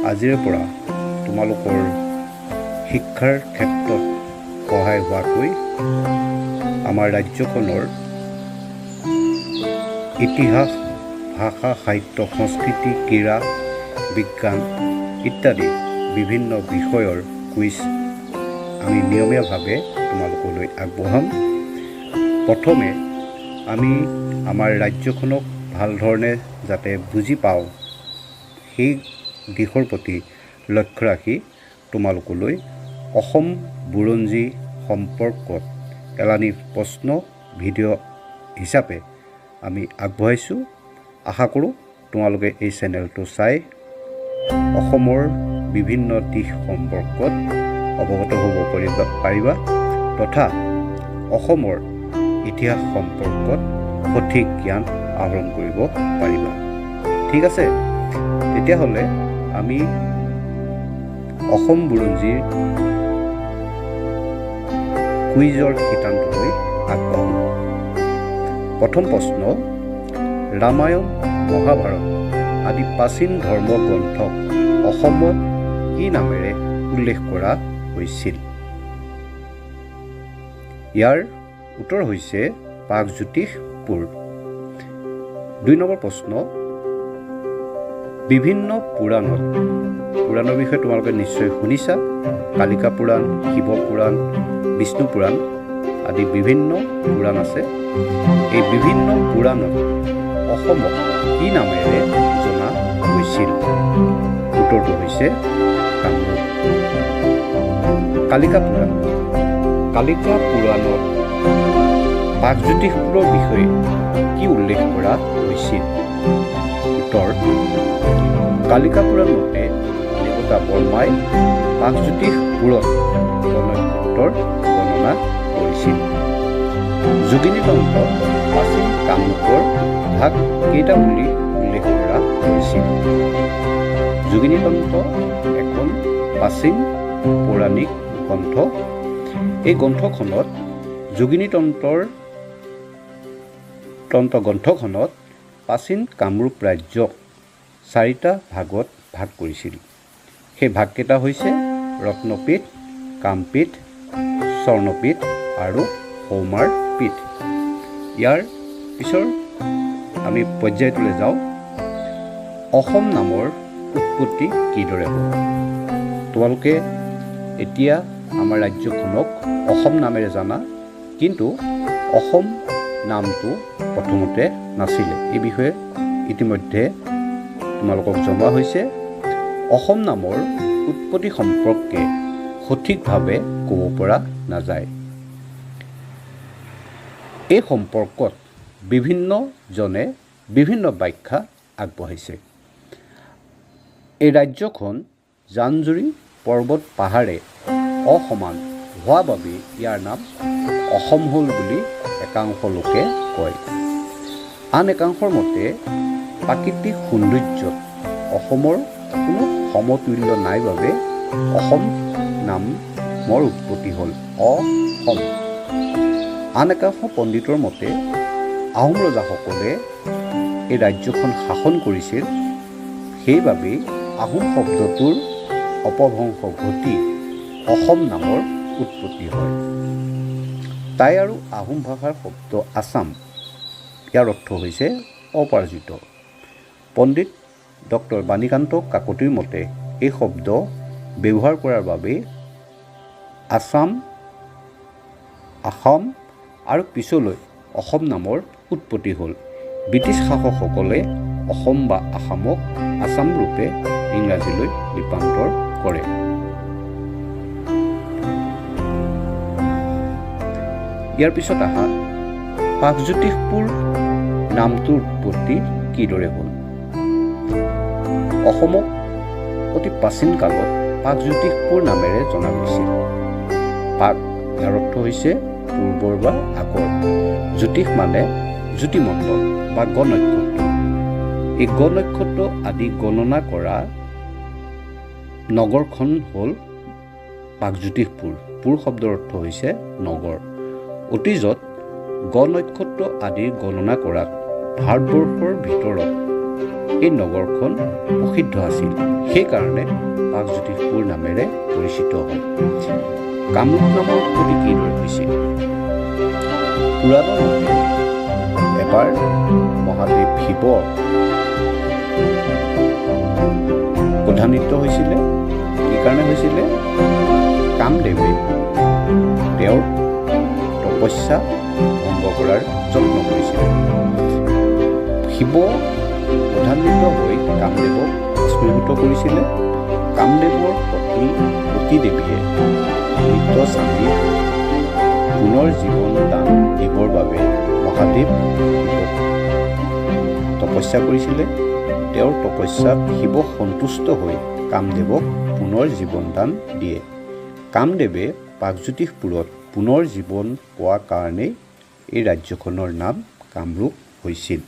আজিৰে পৰা তোমালোকৰ শিক্ষাৰ ক্ষেত্ৰত সহায় হোৱাকৈ আমাৰ ৰাজ্যখনৰ ইতিহাস, ভাষা, সাহিত্য, সংস্কৃতি, ক্ৰীড়া, বিজ্ঞান ইত্যাদি বিভিন্ন বিষয়ৰ কুইজ আমি নিয়মীয়াভাৱে তোমালোকলৈ আগবঢ়াম। প্ৰথমে আমি আমাৰ ৰাজ্যখনক ভাল ধৰণে যাতে বুজি পাওঁ সেই দিশৰ প্ৰতি লক্ষ্য ৰাখি তোমালোকলৈ অসম বুৰঞ্জী সম্পৰ্কত এলানি প্ৰশ্ন ভিডিঅ' হিচাপে আমি আগবঢ়াইছোঁ। আশা কৰোঁ তোমালোকে এই চেনেলটো চাই অসমৰ বিভিন্ন দিশ সম্পৰ্কত অৱগত হ'ব পাৰিবা তথা অসমৰ ইতিহাস সম্পৰ্কত সঠিক জ্ঞান আহৰণ কৰিব পাৰিবা। ঠিক আছে, তেতিয়াহ'লে আমি অসম বুৰঞ্জীৰ কুইজৰ শিতানটোলৈ আগবাঢ়োঁ। প্ৰথম প্ৰশ্ন, ৰামায়ণ, মহাভাৰত আদি প্ৰাচীন ধৰ্মগ্ৰন্থক অসমত কি নামেৰে উল্লেখ কৰা হৈছিল? ইয়াৰ উত্তৰ হৈছে প্ৰাগজ্যোতিষপুৰ। 2 নম্বৰ প্ৰশ্ন, বিভিন্ন পুৰাণৰ বিষয়ে তোমালোকে নিশ্চয় শুনিছা। কালিকা পুৰাণ, শিৱ পুৰাণ, বিষ্ণু পুৰাণ আদি বিভিন্ন পুৰাণ আছে। এই বিভিন্ন পুৰাণত অসমক কি নামেৰে জনা গৈছিল? উত্তৰটো হৈছে কামৰূপ। কালিকা পুৰাণত প্ৰাগজ্যোতিষপুৰৰ বিষয়ে কি উল্লেখ কৰা হৈছিল? উত্তৰ, কালিকা পুৰাণ মতে দেৱতা বৰ্মাই প্ৰাগজ্যোতিষপুৰত গণনক্ষত্ৰৰ গণনা কৰিছিল। যোগিনী তন্ত্ৰত প্ৰাচীন কামৰূপৰ ভাগ কেইটা বুলি উল্লেখ কৰা হৈছিল? যোগিনী তন্ত্ৰ এখন প্ৰাচীন পৌৰাণিক গ্ৰন্থ। এই গ্ৰন্থখনত যোগিনী গ্ৰন্থখনত প্ৰাচীন কামৰূপ ৰাজ্যক 4টা ভাগত ভাগ কৰিছিল। সেই ভাগকেইটা হৈছে ৰত্নপীঠ, কামপীঠ, স্বৰ্ণপীঠ আৰু সৌমাৰ পীঠ। ইয়াৰ পিছৰ আমি পৰ্যায়টোলৈ যাওঁ। অসম নামৰ উৎপত্তি কিদৰে হ'ল? তোমালোকে এতিয়া আমাৰ ৰাজ্যখনক অসম নামেৰে জানা, কিন্তু অসম নামটো প্ৰথমতে নাছিলে। এই বিষয়ে ইতিমধ্যে তোমালোকক জনোৱা হৈছে। অসম নামৰ উৎপত্তি সম্পৰ্কে সঠিকভাৱে ক'ব পৰা নাযায়। এই সম্পৰ্কত বিভিন্নজনে বিভিন্ন ব্যাখ্যা আগবঢ়াইছে। এই ৰাজ্যখন জান-জুৰি পৰ্বত পাহাৰে অসমান হোৱা বাবে ইয়াৰ নাম অসম হ'ল বুলি একাংশ লোকে কয়। আন একাংশৰ মতে প্ৰাকৃতিক সৌন্দৰ্যত অসমৰ কোনো সমতুল্য নাই বাবে অসম নামৰ উৎপত্তি হ'ল অসম। আন একাংশ পণ্ডিতৰ মতে আহোম ৰজাসকলে এই ৰাজ্যখন শাসন কৰিছিল, সেইবাবেই আহোম শব্দটোৰ অপভ্ৰংশ ঘটি অসম নামৰ উৎপত্তি হয়। তাই আৰু আহোম ভাষাৰ শব্দ আছাম, ইয়াৰ অৰ্থ হৈছে অপৰাজিত। পণ্ডিত ডক্টৰ বাণীকান্ত কাকতিৰ মতে এই শব্দ ব্যৱহাৰ কৰাৰ বাবে আছাম আৰু পিছলৈ অসম নামৰ উৎপত্তি হ'ল। ব্ৰিটিছ শাসকসকলে অসম বা আসামক আছাম ৰূপে ইংৰাজীলৈ ৰূপান্তৰ কৰে। ইয়াৰ পিছত আহা প্ৰাগজ্যোতিষপুৰ নামটোৰ উৎপত্তি কিদৰে হ'ল? অসমক অতি প্ৰাচীন কালত প্ৰাগজ্যোতিষপুৰ নামেৰে জনা গৈছিল। প্ৰাগ ইয়াৰ অৰ্থ হৈছে পূৰ্বৰ বা আগৰ। জ্যোতিষ মানে জ্যোতিমণ্ডল বা গণনক্ষত্ৰ। এই গণনক্ষত্ৰ আদি গণনা কৰা নগৰখন হ'ল প্ৰাগজ্যোতিষপুৰ। পুৰ শব্দৰ অৰ্থ হৈছে নগৰ। অতীজত গণনক্ষত্ৰ আদিৰ গণনা কৰাত ভাৰতবৰ্ষৰ ভিতৰত এই নগৰখন প্ৰসিদ্ধ আছিল। সেইকাৰণে প্ৰাগজ্যোতিষপুৰ নামেৰে পৰিচিত হয়। কামৰূপ নামৰ উৎপত্তি কিদৰে হৈছিল? পুৰাণৰ মতে এবাৰ মহাদেৱ শিৱ ক্ৰোধান্বিত হৈছিলে। কি কাৰণে হৈছিলে? কামদেৱে তেওঁৰ তপস্যা ভংগ কৰাৰ যত্ন কৰিছিলে। শিৱ ক্ৰোধান্বিত হৈ কামদেৱক ভস্মীভূত কৰিছিলে। কামদেৱৰ পত্নী সতীদেৱীয়ে মৃত স্বামীক পুনৰ জীৱন দান দিবৰ বাবে মহাদেৱ শিৱক তপস্যা কৰিছিলে। তেওঁৰ তপস্যাত শিৱ সন্তুষ্ট হৈ কামদেৱক পুনৰ জীৱন দান দিয়ে। কামদেৱে প্ৰাগজ্যোতিষপুৰত পুনৰ জীৱন পোৱাৰ কাৰণেই এই ৰাজ্যখনৰ নাম কামৰূপ হৈছিল।